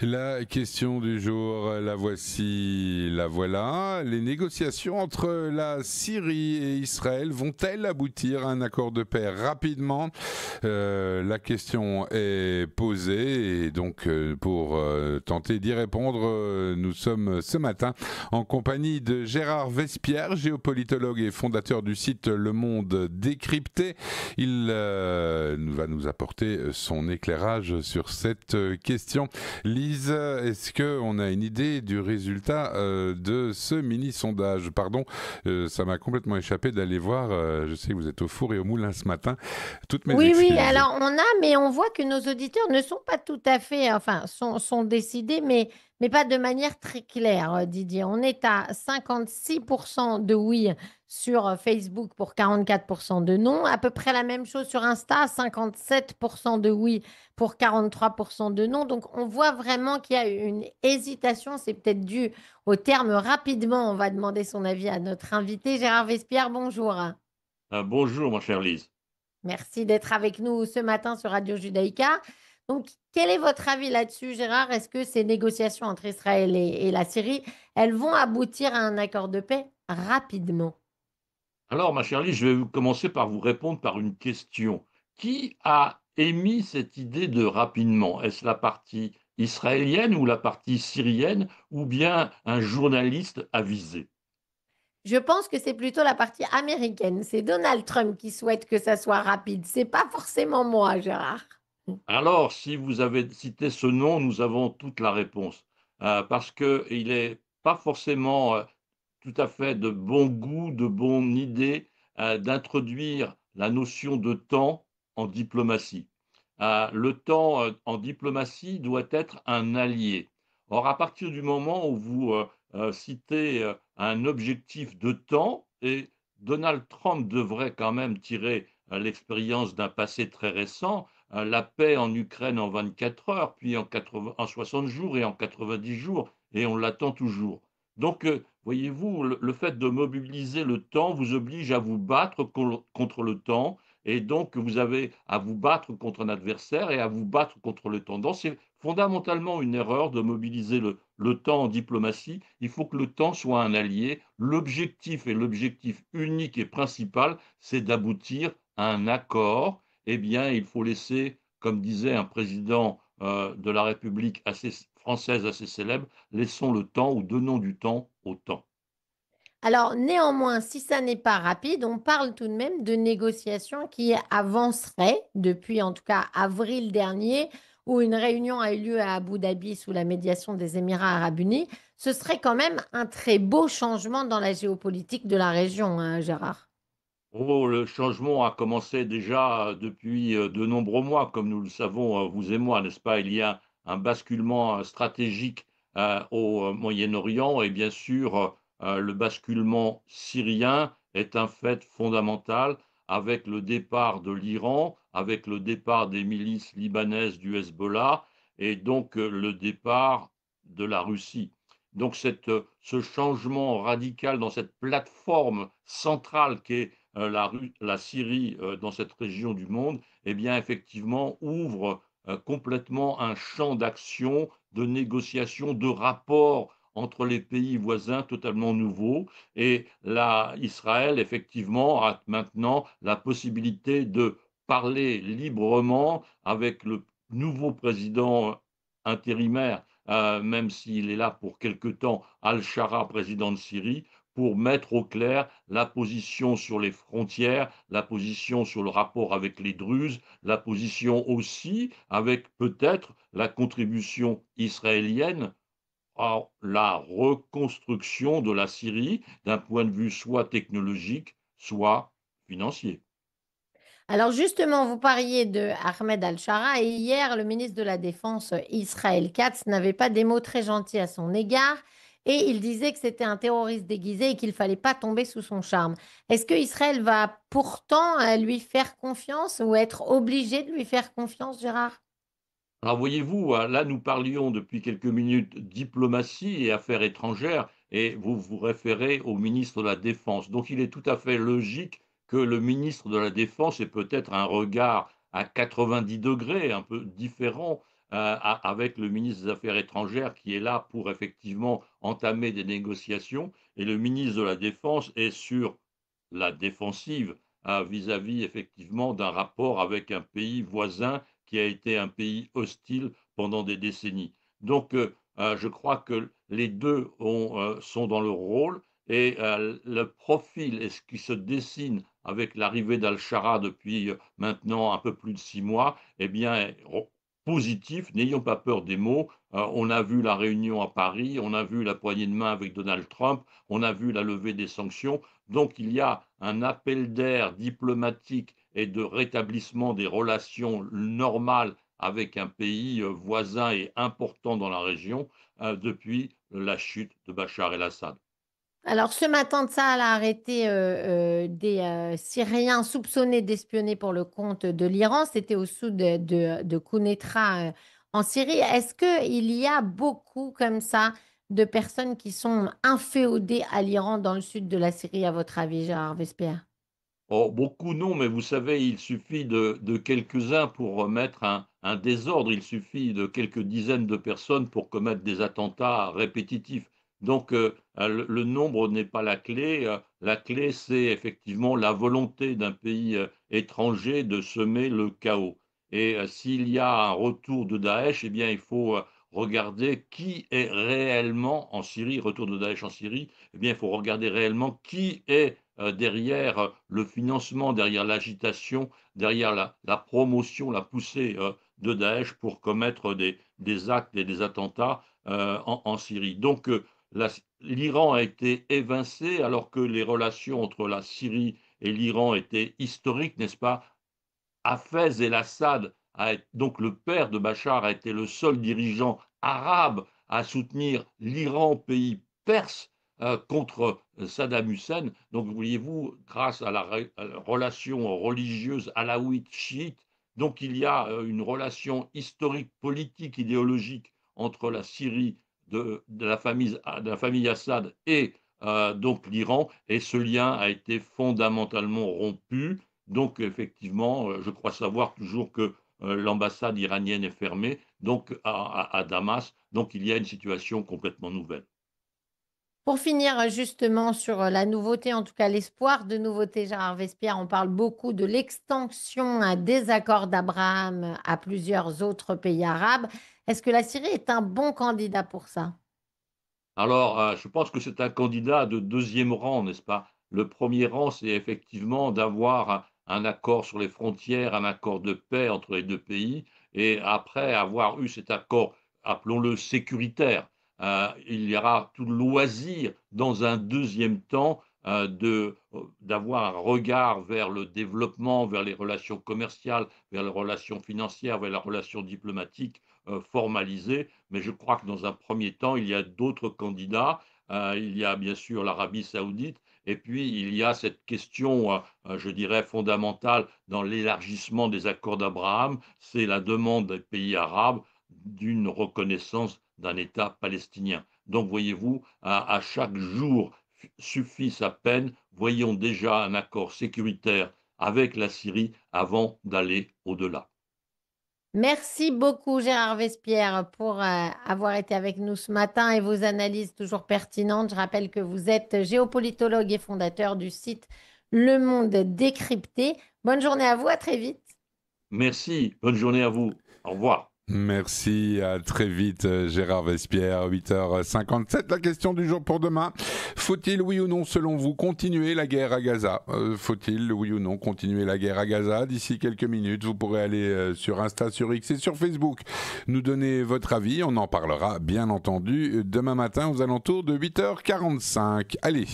La question du jour, la voici, la voilà. Les négociations entre la Syrie et Israël vont-elles aboutir à un accord de paix rapidement? La question est posée et donc pour tenter d'y répondre, nous sommes ce matin en compagnie de Gérard Vespierre, géopolitologue et fondateur du site Le Monde Décrypté. Il va nous apporter son éclairage sur cette question. Lise, est-ce qu'on a une idée du résultat de ce mini-sondage? Pardon, ça m'a complètement échappé d'aller voir, je sais que vous êtes au four et au moulin ce matin, toutes mes Oui, oui, excuses. alors on a, mais on voit que nos auditeurs ne sont pas tout à fait, enfin, sont décidés, mais pas de manière très claire, Didier. On est à 56% de oui sur Facebook pour 44% de non. À peu près la même chose sur Insta, 57% de oui pour 43% de non. Donc on voit vraiment qu'il y a une hésitation. C'est peut-être dû au terme rapidement. On va demander son avis à notre invité, Gérard Vespierre. Bonjour. Bonjour, ma chère Lise. Merci d'être avec nous ce matin sur Radio Judaïka. Donc, quel est votre avis là-dessus, Gérard? Est-ce que ces négociations entre Israël et la Syrie, elles vont aboutir à un accord de paix rapidement? Alors, ma chère Lise, je vais commencer par vous répondre par une question. Qui a émis cette idée de rapidement? Est-ce la partie israélienne ou la partie syrienne ou bien un journaliste avisé? Je pense que c'est plutôt la partie américaine. C'est Donald Trump qui souhaite que ça soit rapide. C'est pas forcément moi, Gérard. Alors, si vous avez cité ce nom, nous avons toute la réponse. Parce qu'il n'est pas forcément tout à fait de bon goût, de bonne idée d'introduire la notion de temps en diplomatie. Le temps en diplomatie doit être un allié. Or, à partir du moment où vous citez un objectif de temps, et Donald Trump devrait quand même tirer l'expérience d'un passé très récent, la paix en Ukraine en 24 heures, puis en 60 jours et en 90 jours, et on l'attend toujours. Donc, voyez-vous, le fait de mobiliser le temps vous oblige à vous battre contre le temps, et donc vous avez à vous battre contre un adversaire et à vous battre contre le temps. Donc, c'est fondamentalement une erreur de mobiliser le temps en diplomatie. Il faut que le temps soit un allié. L'objectif et l'objectif unique et principal, c'est d'aboutir à un accord. Eh bien, il faut laisser, comme disait un président de la République française assez célèbre, laissons le temps ou donnons du temps au temps. Alors, néanmoins, si ça n'est pas rapide, on parle tout de même de négociations qui avanceraient depuis en tout cas avril dernier, où une réunion a eu lieu à Abu Dhabi sous la médiation des Émirats arabes unis. Ce serait quand même un très beau changement dans la géopolitique de la région, hein, Gérard. Oh, le changement a commencé déjà depuis de nombreux mois, comme nous le savons, vous et moi, n'est-ce pas? Il y a un basculement stratégique au Moyen-Orient et bien sûr, le basculement syrien est un fait fondamental avec le départ de l'Iran, avec le départ des milices libanaises du Hezbollah et donc le départ de la Russie. Donc ce changement radical dans cette plateforme centrale qu'est la Syrie dans cette région du monde, eh bien, effectivement, ouvre complètement un champ d'action, de négociation, de rapport entre les pays voisins totalement nouveau. Et là, Israël, effectivement, a maintenant la possibilité de parler librement avec le nouveau président intérimaire, même s'il est là pour quelque temps, Al-Shara, président de Syrie, pour mettre au clair la position sur les frontières, la position sur le rapport avec les Druzes, la position aussi avec peut-être la contribution israélienne à la reconstruction de la Syrie d'un point de vue soit technologique, soit financier. Alors justement, vous parliez de Ahmed Al-Shara et hier, le ministre de la Défense Israël Katz n'avait pas des mots très gentils à son égard et il disait que c'était un terroriste déguisé et qu'il ne fallait pas tomber sous son charme. Est-ce que Israël va pourtant lui faire confiance ou être obligé de lui faire confiance, Gérard? Alors voyez-vous, là nous parlions depuis quelques minutes diplomatie et affaires étrangères et vous vous référez au ministre de la Défense. Donc il est tout à fait logique que le ministre de la Défense ait peut-être un regard à 90 degrés, un peu différent avec le ministre des Affaires étrangères qui est là pour effectivement entamer des négociations et le ministre de la Défense est sur la défensive vis-à-vis effectivement d'un rapport avec un pays voisin qui a été un pays hostile pendant des décennies. Donc, je crois que les 2 sont dans leur rôle et le profil et ce qui se dessine avec l'arrivée d'Al-Shara depuis, maintenant un peu plus de 6 mois, eh bien, est positif. N'ayons pas peur des mots. On a vu la réunion à Paris, on a vu la poignée de main avec Donald Trump, on a vu la levée des sanctions. Donc il y a un appel d'air diplomatique et de rétablissement des relations normales avec un pays, voisin et important dans la région, depuis la chute de Bachar el-Assad. Alors, ce matin, Tsahal a arrêté des Syriens soupçonnés d'espionner pour le compte de l'Iran. C'était au sud de Quneitra en Syrie. Est-ce qu'il y a beaucoup comme ça de personnes qui sont inféodées à l'Iran dans le sud de la Syrie, à votre avis, Gérard Vespierre? Oh, beaucoup non, mais vous savez, il suffit de quelques-uns pour remettre un désordre. Il suffit de quelques dizaines de personnes pour commettre des attentats répétitifs. Donc, le nombre n'est pas la clé. La clé, c'est effectivement la volonté d'un pays étranger de semer le chaos. Et s'il y a un retour de Daesh, eh bien, il faut regarder qui est réellement en Syrie, retour de Daesh en Syrie, eh bien, il faut regarder réellement qui est derrière le financement, derrière l'agitation, derrière la promotion, la poussée de Daesh pour commettre des actes et des attentats en Syrie. Donc l'Iran a été évincé alors que les relations entre la Syrie et l'Iran étaient historiques, n'est-ce pas? Hafez el-Assad, donc le père de Bachar, a été le seul dirigeant arabe à soutenir l'Iran, pays perse, contre Saddam Hussein. Donc, voyez-vous, grâce à la relation religieuse alaouite-chiite, donc il y a une relation historique, politique, idéologique entre la Syrie de la famille Assad et donc l'Iran, et ce lien a été fondamentalement rompu. Donc effectivement, je crois savoir toujours que, l'ambassade iranienne est fermée, donc à Damas, donc il y a une situation complètement nouvelle. Pour finir justement sur la nouveauté, en tout cas l'espoir de nouveauté, Gérard Vespierre, on parle beaucoup de l'extension des accords d'Abraham à plusieurs autres pays arabes. Est-ce que la Syrie est un bon candidat pour ça? Alors, je pense que c'est un candidat de deuxième rang, n'est-ce pas? Le premier rang, c'est effectivement d'avoir un accord sur les frontières, un accord de paix entre les 2 pays et après avoir eu cet accord, appelons-le sécuritaire, il y aura tout le loisir dans un deuxième temps, d'avoir un regard vers le développement, vers les relations commerciales, vers les relations financières, vers la relation diplomatique, formalisée. Mais je crois que dans un premier temps, il y a d'autres candidats. Il y a bien sûr l'Arabie saoudite et puis il y a cette question, je dirais fondamentale dans l'élargissement des accords d'Abraham, c'est la demande des pays arabes d'une reconnaissance d'un État palestinien. Donc voyez-vous, à chaque jour suffit sa peine. Voyons déjà un accord sécuritaire avec la Syrie avant d'aller au-delà. Merci beaucoup, Gérard Vespierre, pour avoir été avec nous ce matin et vos analyses toujours pertinentes. Je rappelle que vous êtes géopolitologue et fondateur du site Le Monde Décrypté. Bonne journée à vous, à très vite. Merci, bonne journée à vous. Au revoir. Merci, à très vite Gérard Vespierre, 8h57. La question du jour pour demain, faut-il oui ou non selon vous continuer la guerre à Gaza? Faut-il oui ou non continuer la guerre à Gaza? D'ici quelques minutes, vous pourrez aller sur Insta, sur X et sur Facebook nous donner votre avis. On en parlera bien entendu demain matin aux alentours de 8h45. Allez.